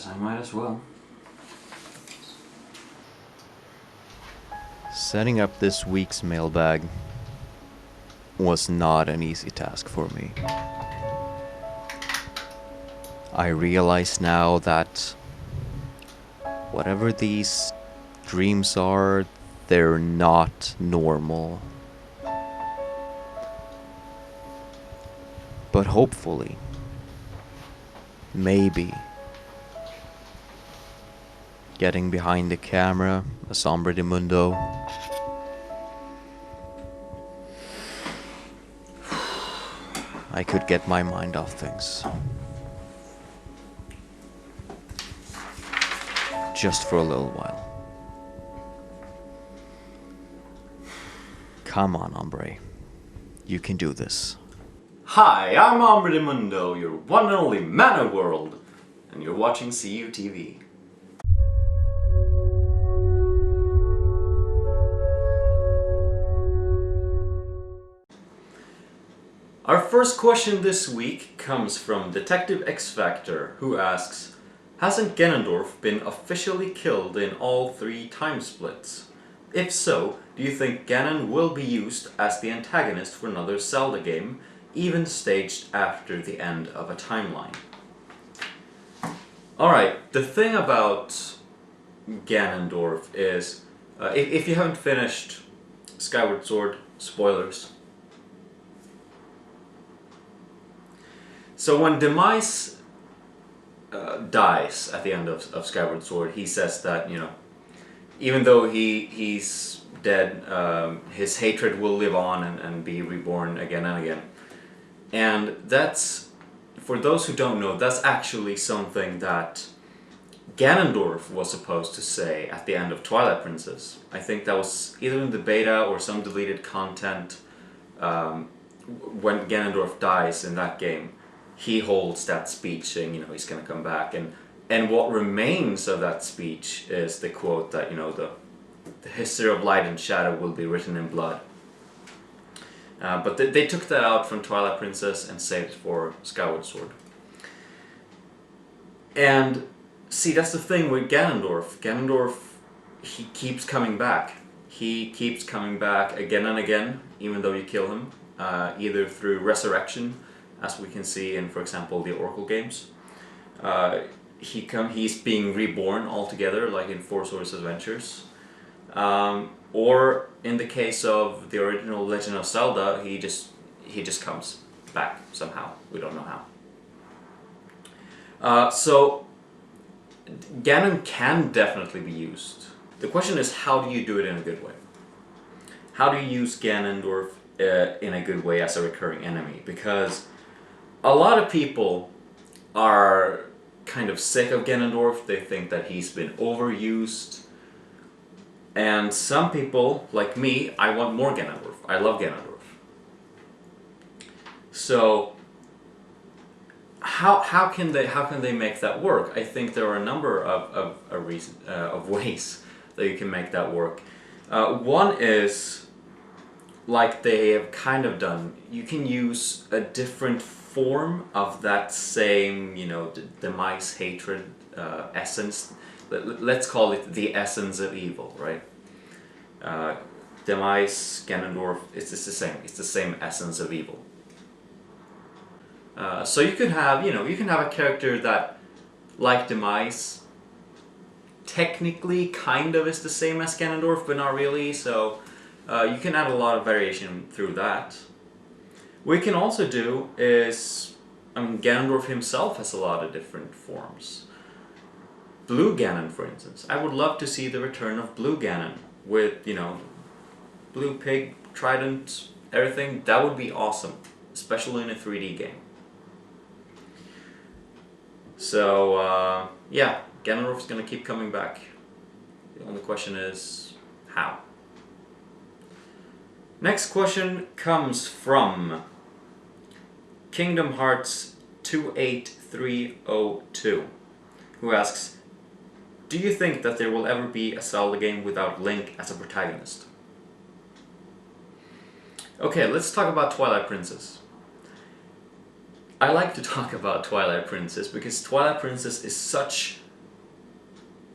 Guess I might as well. Setting up this week's mailbag was not an easy task for me. I realize now that whatever these dreams are, they're not normal. But hopefully, maybe, getting behind the camera, a sombre de mundo, I could get my mind off things. Just for a little while. Come on, hombre. You can do this. Hi, I'm Hombre de Mundo, your one and only man of world, and you're watching CUTV. Our first question this week comes from Detective X Factor, who asks, hasn't Ganondorf been officially killed in all 3 time splits? If so, do you think Ganon will be used as the antagonist for another Zelda game, even staged after the end of a timeline? Alright, the thing about Ganondorf is, if you haven't finished Skyward Sword, spoilers. So when Demise dies at the end of Skyward Sword, he says that, even though he's dead, his hatred will live on and be reborn again and again. And that's, for those who don't know, that's actually something that Ganondorf was supposed to say at the end of Twilight Princess. I think that was either in the beta or some deleted content. When Ganondorf dies in that game, he holds that speech saying, he's going to come back. And what remains of that speech is the quote that, the history of light and shadow will be written in blood. But they took that out from Twilight Princess and saved it for Skyward Sword. And see, that's the thing with Ganondorf. Ganondorf, he keeps coming back. He keeps coming back again and again, even though you kill him, either through resurrection, as we can see in, for example, the Oracle games. He's being reborn altogether, like in Four Swords Adventures. Or in the case of the original Legend of Zelda, he just comes back somehow. We don't know how. So Ganon can definitely be used. The question is, how do you do it in a good way? How do you use Ganondorf in a good way as a recurring enemy? Because a lot of people are kind of sick of Ganondorf. They think that he's been overused. And some people, like me, I want more Ganondorf. I love Ganondorf. So how can they make that work? I think there are a number of ways that you can make that work. One is, like they have kind of done, you can use a different form of that same, Demise hatred essence. Let's call it the essence of evil, right? Demise, Ganondorf, it's the same. It's the same essence of evil. So you can have, a character that, like Demise, technically kind of is the same as Ganondorf, but not really. So you can add a lot of variation through that. What we can also do is, Ganondorf himself has a lot of different forms. Blue Ganon, for instance. I would love to see the return of Blue Ganon with, blue pig, trident, everything. That would be awesome, especially in a 3D game. So, yeah, Ganondorf's gonna keep coming back. The only question is, how? Next question comes from Kingdom Hearts 28302, who asks, do you think that there will ever be a Zelda game without Link as a protagonist? Okay, let's talk about Twilight Princess. I like to talk about Twilight Princess because Twilight Princess is such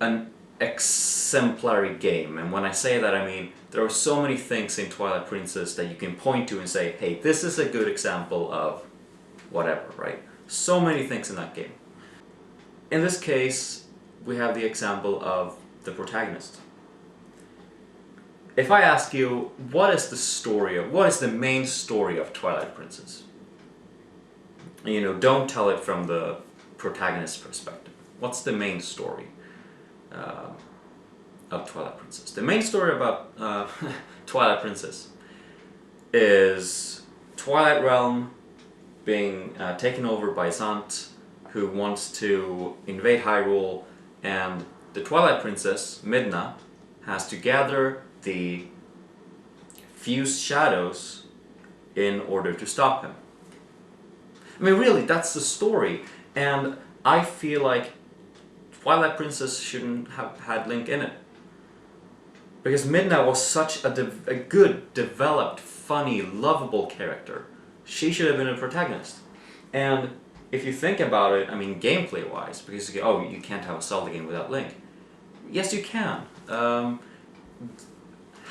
an exemplary game. And when I say that, I mean there are so many things in Twilight Princess that you can point to and say, hey, this is a good example of whatever, right? So many things in that game. In this case, we have the example of the protagonist. If I ask you, what is the main story of Twilight Princess? You know, don't tell it from the protagonist's perspective. What's the main story of Twilight Princess? The main story about Twilight Princess is Twilight Realm being taken over by Zant, who wants to invade Hyrule, and the Twilight Princess, Midna, has to gather the fused shadows in order to stop him. I mean, really, that's the story, and I feel like Twilight Princess shouldn't have had Link in it. Because Midna was such a good, developed, funny, lovable character. She should have been a protagonist. And if you think about it, I mean, gameplay-wise, because you can't have a Zelda game without Link. Yes, you can.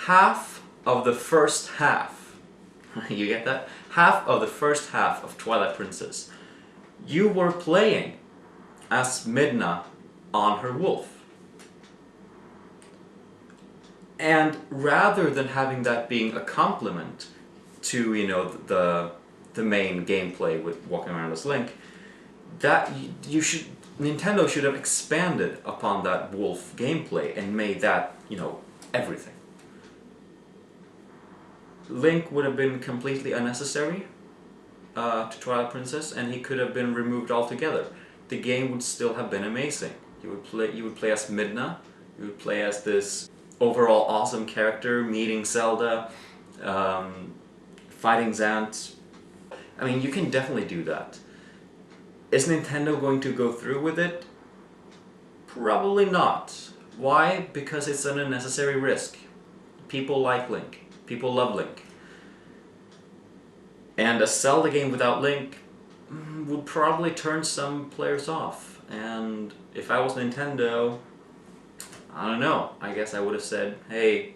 Half of the first half, you get that? Half of the first half of Twilight Princess, you were playing as Midna on her wolf. And rather than having that being a compliment to, you know, the main gameplay with walking around as Link, that Nintendo should have expanded upon that wolf gameplay and made that, you know, everything. Link would have been completely unnecessary to Twilight Princess, and he could have been removed altogether. The game would still have been amazing. You would play as Midna. You would play as this overall awesome character, meeting Zelda, fighting Zant. I mean, you can definitely do that. Is Nintendo going to go through with it? Probably not. Why? Because it's an unnecessary risk. People like Link. People love Link. And a Zelda game without Link would probably turn some players off. And if I was Nintendo, I don't know. I guess I would have said, hey,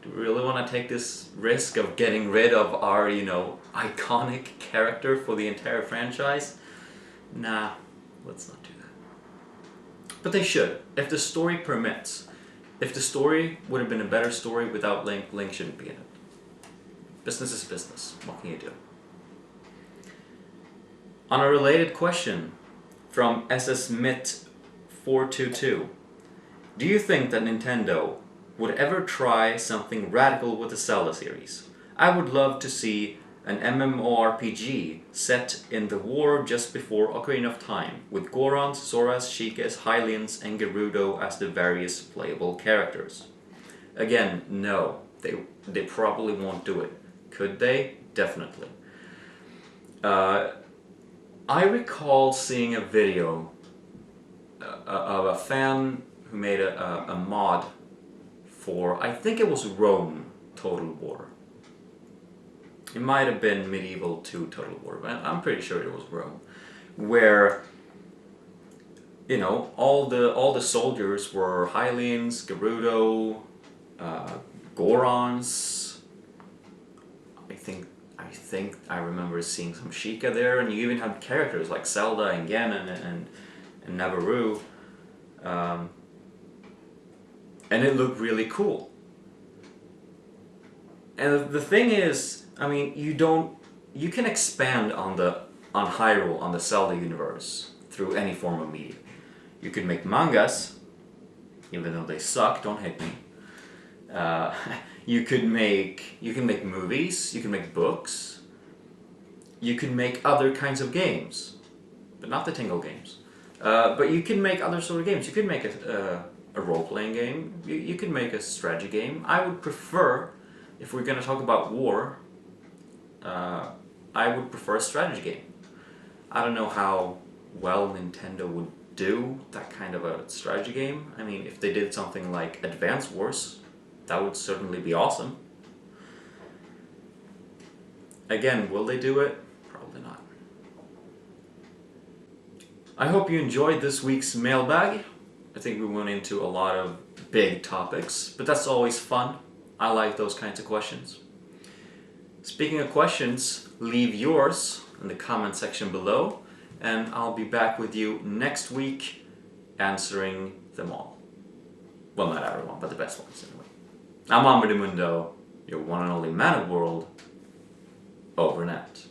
do we really want to take this risk of getting rid of our, you know, iconic character for the entire franchise? Nah, let's not do that. But they should. If the story permits. If the story would have been a better story without Link, Link shouldn't be in it. Business is business. What can you do? On a related question from SSMit422, do you think that Nintendo would ever try something radical with the Zelda series? I would love to see an MMORPG set in the war just before Ocarina of Time, with Gorons, Zoras, Sheikahs, Hylians, and Gerudo as the various playable characters. Again, no, they probably won't do it. Could they? Definitely. I recall seeing a video of a fan who made a mod for, I think it was Rome Total War. It might have been Medieval 2 Total War, but I'm pretty sure it was Rome, where, you know, all the soldiers were Hylians, Gerudo, Gorons. I think I remember seeing some Sheikah there, and you even had characters like Zelda and Ganon and Nabaru, and it looked really cool. And the thing is, I mean, you can expand on Hyrule, on the Zelda universe, through any form of media. You could make mangas, even though they suck, don't hate me. You can make movies, you can make books, you can make other kinds of games, but not the Tingle games. But you can make other sort of games. You could make a role-playing game, you could make a strategy game. I would prefer, if we're going to talk about war, I would prefer a strategy game. I don't know how well Nintendo would do that kind of a strategy game. I mean, if they did something like Advance Wars, that would certainly be awesome. Again, will they do it? Probably not. I hope you enjoyed this week's mailbag. I think we went into a lot of big topics, but that's always fun. I like those kinds of questions. Speaking of questions, leave yours in the comment section below, and I'll be back with you next week answering them all. Well, not everyone, but the best ones anyway. I'm Amber Mundo, your one and only man of the world. Over and out.